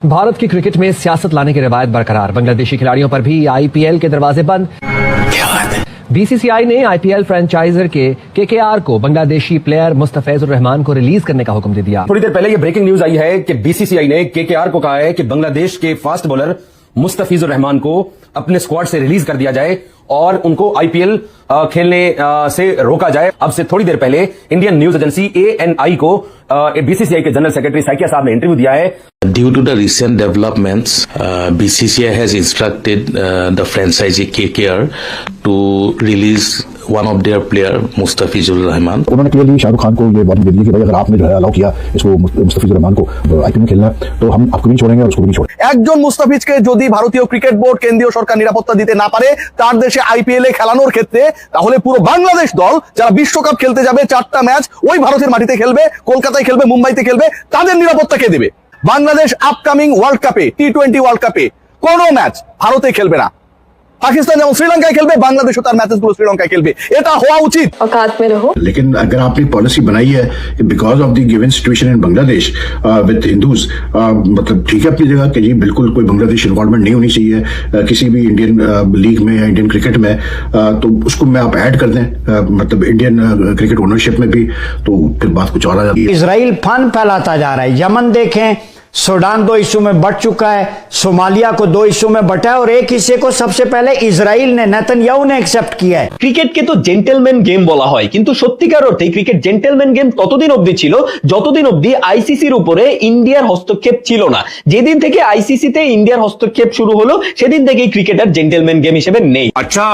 भारत की क्रिकेट में सियासत लाने की रवायत बरकरार, बांग्लादेशी खिलाड़ियों पर भी आईपीएल के दरवाजे बंद। बीसीसीआई ने आईपीएल फ्रेंचाइजर के केकेआर को बांग्लादेशी प्लेयर मुस्तफिजुर रहमान को रिलीज करने का हुक्म दे दिया। थोड़ी देर पहले ये ब्रेकिंग न्यूज आई है कि बीसीसीआई ने केकेआर को कहा है कि बांग्लादेश के फास्ट बॉलर मुस्तफिजुर रहमान को अपने स्क्वाड से रिलीज कर दिया जाए और उनको आईपीएल खेलने से रोका जाए। अब से थोड़ी देर पहले इंडियन न्यूज एजेंसी एएनआई को बीसीसीआई के जनरल सेक्रेटरी साइकिया साहब ने इंटरव्यू दिया है। Due to the recent developments, BCCI has instructed the franchisee KKR to release one of their player Mustafizur Rahman. उन्होंने क्लियरली शाहरुख खान को ये वार्निंग दे दी कि भाई अगर आपने जो है अलाउ किया इसको मुस्तफिजुर रहमान को आईपीएल में खेलना तो हम आपको भी छोड़ेंगे और उसको भी छोड़ेंगे। একজন মুস্তাফিজকে যদি ভারতীয় ক্রিকেট বোর্ড কেন্দ্রীয় সরকার নিরাপত্তা দিতে না পারে তার দেশে আইপিএল এ খেলানোর ক্ষেত্রে, তাহলে পুরো বাংলাদেশ দল যারা বিশ্বকাপ খেলতে যাবে 4টা ম্যাচ ওই ভারতের মাটিতে খেলবে, কলকাতায় খেলবে, মুম্বাইতে খেলবে, তাদের নিরাপত্তা কে দেবে? বাংলাদেশ আপকামিং ওয়ার্ল্ড কাপে টি20 ওয়ার্ল্ড কাপে কোনো ম্যাচ ভারতে খেলবে না। पाकिस्तान যেমন শ্রীলঙ্কায় খেলবে, বাংলাদেশও তার ম্যাচেসগুলো শ্রীলঙ্কায় খেলবে। এটা হওয়া উচিত। औकात में रहो। लेकिन अगर आपने पॉलिसी बनाई है कि because of the given situation in Bangladesh with Hindus, मतलब ठीक है अपनी जगह कि जी बिल्कुल कोई बांग्लादेश इन्वॉल्वमेंट नहीं होनी चाहिए किसी भी इंडियन लीग में या इंडियन क्रिकेट में, तो उसको में आप ऐड कर दें मतलब इंडियन क्रिकेट ओनरशिप में भी, तो फिर बात कुछ और आ जाती है। इजराइल फन फैलाता जा रहा है। यमन देखें, सूडान 2 हिस्सों में बंट चुका है, सोमालिया को 2 हिस्सों में बंटा है और एक हिस्से को सबसे पहले इजराइल ने, नेतन्याहू ने एक्सेप्ट किया है। ক্রিকেটকে তো জেন্টলম্যান গেম বলা হয়, কিন্তু সত্যিকার অর্থে ক্রিকেট জেন্টলম্যান গেম ততদিন অবধি ছিল যতদিন অবধি আইসিসির উপরে ইন্ডিয়ার হস্তক্ষেপ ছিল না। যেদিন থেকে আইসিসিতে ইন্ডিয়ার হস্তক্ষেপ শুরু হলো সেদিন থেকেই ক্রিকেট আর জেন্টলম্যান গেম হিসেবে নেই। अच्छा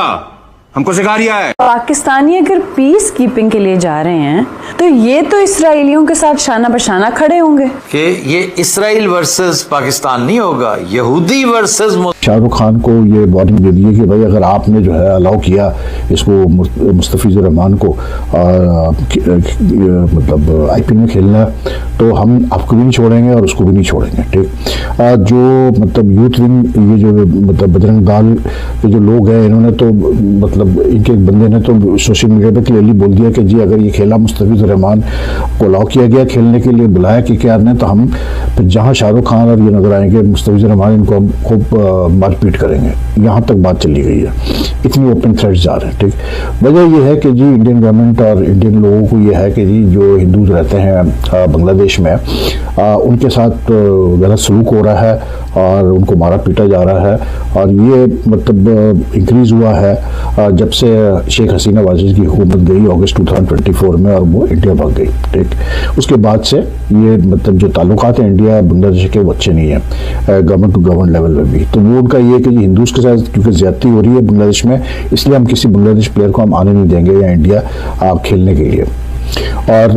हमको सिखा रिया है। पाकिस्तानी अगर पीस कीपिंग के लिए जा रहे हैं तो ये तो इसराइलियों के साथ शाना बशाना खड़े होंगे कि ये इसराइल वर्सेस पाकिस्तान नहीं होगा, यहूदी वर्सेस। शाहरुख खान को ये वार्निंग दे दी है कि भाई अगर आपने जो है अलाउ किया इसको मुस्तफिजुर रहमान को मतलब आईपीएल में खेलना तो हम आपको भी नहीं छोड़ेंगे और उसको भी नहीं छोड़ेंगे। ठीक, जो मतलब यूथ विंग ये जो मतलब बजरंग दल के जो लोग हैं इन्होंने तो मतलब इनके एक बंदे ने तो सोशल मीडिया पे क्लियरली बोल दिया कि जी अगर ये खेला मुस्तफिजुर रहमान को अलाउ किया गया खेलने के लिए, बुलाया केकेआर ने, तो हम फिर जहाँ शाहरुख खान और ये नजर आएंगे मुस्तफिजुर रहमान इनको हम खूब मारपीट करेंगे। यहाँ तक बात चली गई है, इतनी ओपन थ्रेट्स जा रहे हैं। ठीक, वजह ये है कि जी इंडियन गवर्नमेंट और इंडियन लोगों को ये है कि जी जो हिंदूज रहते हैं बांग्लादेश में उनके साथ गलत सलूक हो रहा है और उनको मारा पीटा जा रहा है, और ये मतलब इंक्रीज हुआ है जब से शेख हसीना वाजिद की हुकूमत गई अगस्त 2024 में और वो इंडिया भाग गई। ठीक, उसके बाद से ये मतलब जो ताल्लुकात हैं इंडिया बांग्लादेश के वो अच्छे नहीं है गवर्नमेंट टू गवर्नमेंट लेवल में भी। तो वो उनका ये कि हिंदूज के साथ क्योंकि ज्यादती हो रही है बांग्लादेश में, इसलिए हम किसी बांग्लादेश प्लेयर को हम आने नहीं देंगे या इंडिया खेलने के लिए। और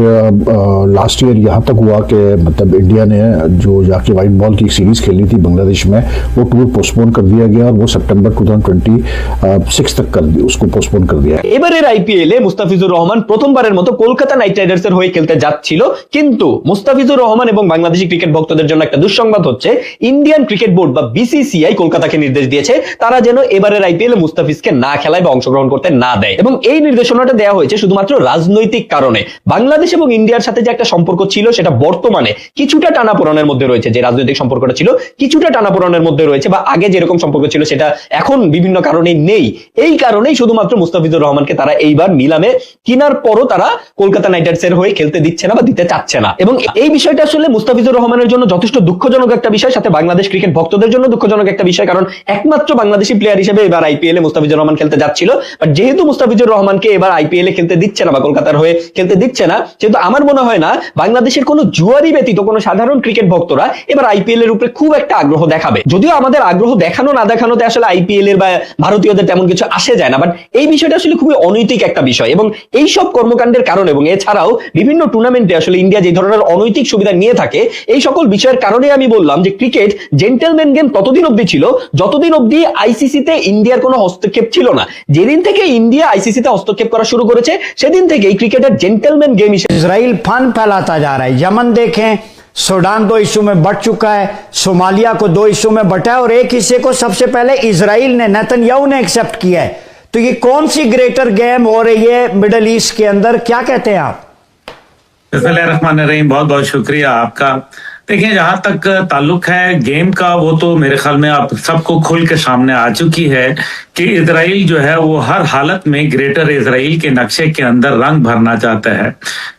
लास्ट ईयर यहाँ तक हुआ कि मतलब इंडिया ने जो जाके व्हाइट बॉल की एक सीरीज खेली थी बांग्लादेश में, वो टूर पोस्टपोन कर दिया गया और वो सितंबर 2026 तक कर दिया, उसको पोस्टपोन कर दिया। এবারের আইপিএল এ মুস্তাফিজুর রহমান প্রথমবারের মতো কলকাতা নাইট রাইডার্সের হয়ে খেলতে যাচ্ছিল, কিন্তু মুস্তাফিজুর রহমান এবং বাংলাদেশি ক্রিকেট ভক্তদের জন্য একটা দুঃসংবাদ হচ্ছে ইন্ডিয়ান ক্রিকেট বোর্ড বা বিসিসিআই কলকাতাকে নির্দেশ দিয়েছে তারা যেন এবারের আইপিএল এ মুস্তাফিজকে না খেলায় বা অংশগ্রহণ করতে না দেয়, এবং এই নির্দেশনাটা দেওয়া হয়েছে শুধুমাত্র রাজনৈতিক কারণে। বাংলাদেশ এবং ইন্ডিয়ার সাথে যে একটা সম্পর্ক ছিল সেটা বর্তমানে কিছুটা টানাপোড়েনের মধ্যে রয়েছে, যে রাজনৈতিক সম্পর্কটা ছিল কিছুটা টানাপোড়েনের মধ্যে রয়েছে, বা আগে যেরকম সম্পর্ক ছিল সেটা এখন বিভিন্ন কারণে নেই। এই কারণেই শুধুমাত্র মুস্তাফিজুর রহমানকে তারা এইবার নিলামে কেনার পরও তারা কলকাতা নাইট রাইডার্সের হয়ে খেলতে দিচ্ছে না বা দিতে চাচ্ছে না, এবং এই বিষয়টা আসলে মুস্তাফিজুর রহমানের জন্য যথেষ্ট দুঃখজনক একটা বিষয়, সাথে বাংলাদেশ ক্রিকেট ভক্তদের জন্য দুঃখজনক একটা বিষয়, কারণ একমাত্র বাংলাদেশি প্লেয়ার হিসেবে এবার আইপিএল এ মুস্তাফিজুর রহমান খেলতে যাচ্ছিল, বাট যেহেতু মুস্তাফিজুর রহমানকে এবার আইপিএল এ খেলতে দিচ্ছে না বা কলকাতার হয়ে খেলতে দিচ্ছে না, সেহেতু আমার মনে হয় না বাংলাদেশের কোনো জুয়ারি ব্যতীত কোনো সাধারণ ক্রিকেট ভক্তরা এবার আইপিএল এর উপরে খুব একটা আগ্রহ দেখাবে। যদিও আমাদের আগ্রহ দেখানো না দেখানোতে আসলে আইপিএল এর বা ভারতীয়দের তেমন কিছু আসে যায় না, বাট এই বিষয়টা আসলে খুবই অনৈতিক একটা বিষয়, এবং এই সব কর্মকাণ্ডের কারণে এবং এছাড়াও বিভিন্ন টুর্নামেন্টে আসলে ইন্ডিয়া যে ধরনের অনৈতিক সুবিধা নিয়ে থাকে, এই সকল বিষয়ের কারণে আমি বললাম যে ক্রিকেট জেন্টলম্যান গেম ততদিন অবধি ছিল যতদিন অবধি আইসিসিতে ইন্ডিয়ার কোনো হস্তক্ষেপ ছিল না। যেদিন থেকে ইন্ডিয়া আইসিসিতে হস্তক্ষেপ করা শুরু করেছে সেদিন থেকে এই ক্রিকেটের জেন্টলম্যান গেম হিসেবে इजराइल फन फैलाता जा रहा है। यमन देखें, सूडान 2 हिस्सों में बंट चुका है, सोमालिया को 2 हिस्सों में बंटा है और एक हिस्से को सबसे पहले इजराइल ने, नेतन्याहू ने एक्सेप्ट किया है। तो ये कौन सी ग्रेटर गेम हो रही है मिडल ईस्ट के अंदर, क्या कहते हैं आप? बिस्मिल्लाहिर्रहमानिर्रहीम, बहुत बहुत शुक्रिया आपका। देखिए, जहां तक ताल्लुक है गेम का, वो तो मेरे ख्याल में आप सबको खुल के सामने आ चुकी है कि इजराइल जो है वो हर हालत में ग्रेटर इजराइल के नक्शे के अंदर रंग भरना चाहता है।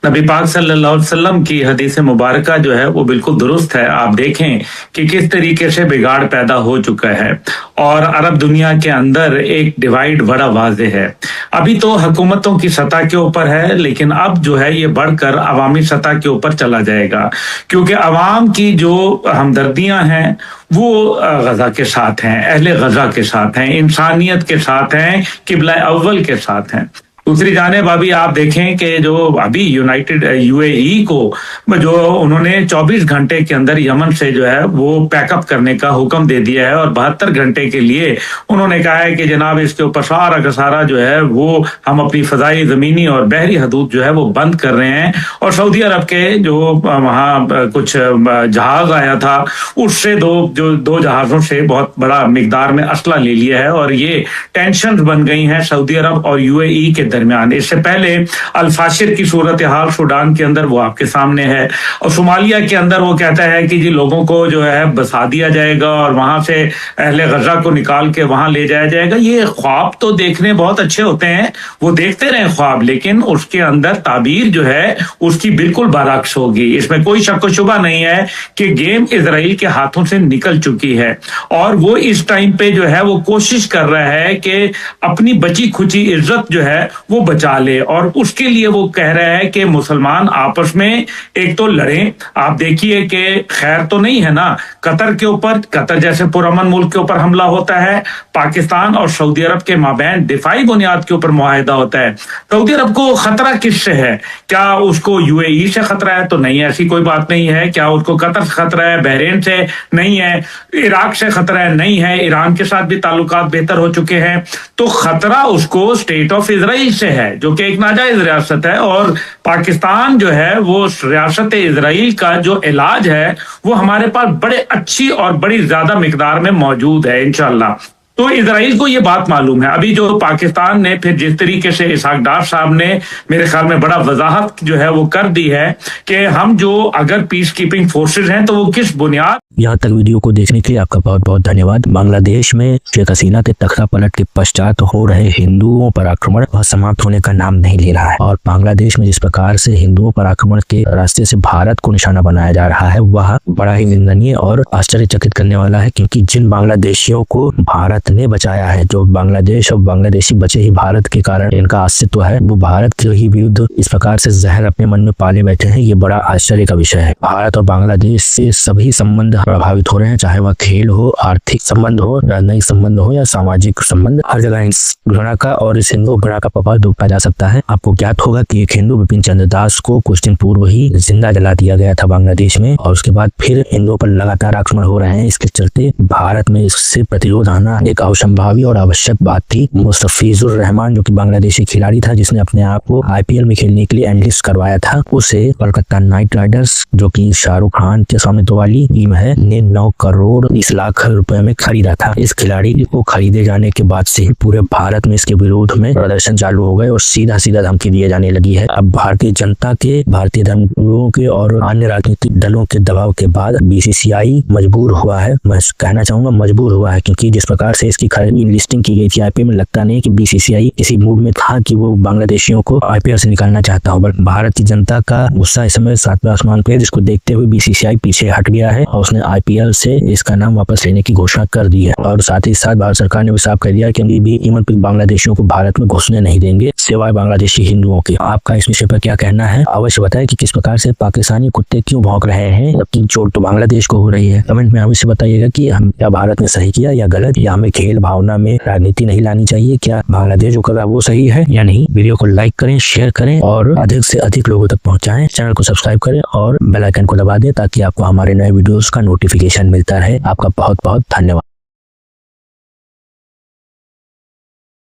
नबी पाक सल्लल्लाहु अलैहि वसल्लम की हदीस मुबारका जो है वो बिल्कुल दुरुस्त है। आप देखें कि किस तरीके से बिगाड़ पैदा हो चुका है और अरब दुनिया के अंदर एक डिवाइड बड़ा वाज़े है। अभी तो हुकूमतों की सतह के ऊपर है, लेकिन अब जो है ये बढ़कर अवामी सतह के ऊपर चला जाएगा, क्योंकि अवाम की जो हमदर्दियां हैं वो गजा के साथ हैं, अहले गजा के साथ हैं, इंसानियत के साथ हैं, किबला अव्वल के साथ हैं। दूसरी जानिब अभी आप देखें कि जो अभी यूनाइटेड यूएई को जो उन्होंने 24 घंटे के अंदर यमन से जो है वो पैकअप करने का हुक्म दे दिया है और 72 घंटे के लिए उन्होंने कहा है कि जनाब इसके ऊपर सारा का सारा जो है वो हम अपनी फजाई, जमीनी और बहरी हदूद जो है वो बंद कर रहे हैं। और सऊदी अरब के जो वहाँ कुछ जहाज आया था उससे दो जहाजों से बहुत बड़ा मिकदार में असला ले लिया है और ये टेंशन बन गई हैं सऊदी अरब और यूएई के दरमियान। इससे पहले अल-फाशिर की सूरत हाल सूडान के अंदर वो आपके सामने है और सोमालिया के अंदर वो कहता है कि जी लोगों को जो है बसा दिया जाएगा और वहां से अहले गजा को निकाल के वहां ले जाया जाएगा। ये ख्वाब तो देखने बहुत अच्छे होते हैं, वो देखते रहे ख्वाब, लेकिन उसके अंदर ताबीर जो है उसकी बिल्कुल बरअक्स होगी। इसमें कोई शक व शुबा नहीं है कि गेम इजराइल के हाथों से निकल चुकी है और वो इस टाइम पे जो है वो कोशिश कर रहा है कि अपनी बची खुची इज्जत जो है वो बचा ले और उसके लिए वो कह रहा है कि मुसलमान आपस में एक तो लड़ें। आप देखिए कि खैर तो नहीं है ना, कतर के ऊपर, कतर जैसे पुरअमन मुल्क के ऊपर हमला होता है, पाकिस्तान और सऊदी अरब के माबैन दिफाई बुनियाद के ऊपर मुआहिदा होता है। सऊदी अरब को खतरा किससे है? क्या उसको यूएई से खतरा है? तो नहीं, ऐसी कोई बात नहीं है। क्या उसको कतर से खतरा है? बहरीन से नहीं है। इराक से खतरा है? नहीं है। ईरान के साथ भी ताल्लुकात बेहतर हो चुके हैं। तो खतरा उसको स्टेट ऑफ इजराइल से है जो कि एक नाजायज रियासत है और पाकिस्तान जो है वो रियासत इजराइल का जो इलाज है वो हमारे पास बड़े अच्छी और बड़ी ज्यादा मिकदार में मौजूद है इंशाल्लाह। तो इजराइल को ये बात मालूम है। अभी जो पाकिस्तान ने फिर जिस तरीके से इसहाक डार साहब ने मेरे ख्याल में बड़ा वजाहत जो है वो कर दी है कि हम जो अगर पीस कीपिंग फोर्सेज हैं तो वो किस बुनियाद। यहाँ तक वीडियो को देखने के लिए आपका बहुत बहुत धन्यवाद। बांग्लादेश में शेख हसीना के तख्ता पलट के पश्चात हो रहे हिंदुओं पर आक्रमण वह समाप्त होने का नाम नहीं ले रहा है और बांग्लादेश में जिस प्रकार से हिंदुओं पर आक्रमण के रास्ते से भारत को निशाना बनाया जा रहा है वह बड़ा ही निंदनीय और आश्चर्यचकित करने वाला है, क्योंकि जिन बांग्लादेशियों को भारत ने बचाया है, जो बांग्लादेश और बांग्लादेशी बचे ही भारत के कारण इनका अस्तित्व है, वो भारत के ही विरुद्ध इस प्रकार से जहर अपने मन में पाले बैठे हैं। ये बड़ा आश्चर्य का विषय है। भारत और बांग्लादेश से सभी संबंध प्रभावित हो रहे हैं, चाहे वह खेल हो, आर्थिक संबंध हो, राजनयिक संबंध हो या सामाजिक संबंध। हर जगह इस घृणा का और इस हिंदू घृणा का प्रभाव देखा जा सकता है। आपको ज्ञात होगा कि एक हिंदू विपिन चंद्र दास को कुछ दिन पूर्व ही जिंदा जला दिया गया था बांग्लादेश में और उसके बाद फिर हिंदुओं पर लगातार आक्रमण हो रहे हैं। इसके चलते भारत में इससे प्रतिरोध आना एक असंभावी और आवश्यक बात थी। मुस्तफिजुर रहमान जो कि बांग्लादेशी खिलाड़ी था जिसने अपने आप को आईपीएल में खेलने के लिए एनलिस्ट करवाया था, उसे कोलकाता नाइट राइडर्स जो कि शाहरुख खान के स्वामित्व वाली टीम है ने 9 करोड़ 20 लाख रुपए में खरीदा था। इस खिलाड़ी को खरीदे जाने के बाद से पूरे भारत में इसके विरोध में प्रदर्शन चालू हो गए और सीधा सीधा धमकी दिए जाने लगी है। अब भारतीय जनता के, भारतीय धर्मगुरुओं के और अन्य राजनीतिक दलों के दबाव के बाद बीसीसीआई मजबूर हुआ है, मैं कहना चाहूंगा मजबूर हुआ है, क्योंकि जिस प्रकार से इसकी लिस्टिंग की गई थी आईपीएल में, लगता नहीं कि बीसीसीआई किसी मूड में था कि वो बांग्लादेशियों को आईपीएल से निकालना चाहता हो। बट भारत की जनता का गुस्सा इस समय सातवें आसमान पे है, जिसको देखते हुए बीसीसीआई पीछे हट गया है और उसने आईपीएल से इसका नाम वापस लेने की घोषणा कर दी है। और साथ ही साथ भारत सरकार ने भी साफ कर दिया कि भी बांग्लादेशियों को भारत में घुसने नहीं देंगे सिवाय बांग्लादेशी हिंदुओं के। आपका इस विषय पर क्या कहना है? अवश्य बताएं कि किस प्रकार से पाकिस्तानी कुत्ते क्यों भौंक रहे हैं, जबकि चोट तो बांग्लादेश को हो रही है। कमेंट में अवश्य बताइएगा कि हम क्या भारत ने सही किया या गलत, या हमें खेल भावना में राजनीति नहीं लानी चाहिए, क्या बांग्लादेश जो कर रहा है वो सही है या नहीं। वीडियो को लाइक करें, शेयर करें और अधिक से अधिक लोगों तक पहुंचाएं। चैनल को सब्सक्राइब करें और बेल आइकन को दबा दें ताकि आपको हमारे नए वीडियोस का नोटिफिकेशन मिलता रहे। आपका बहुत बहुत धन्यवाद।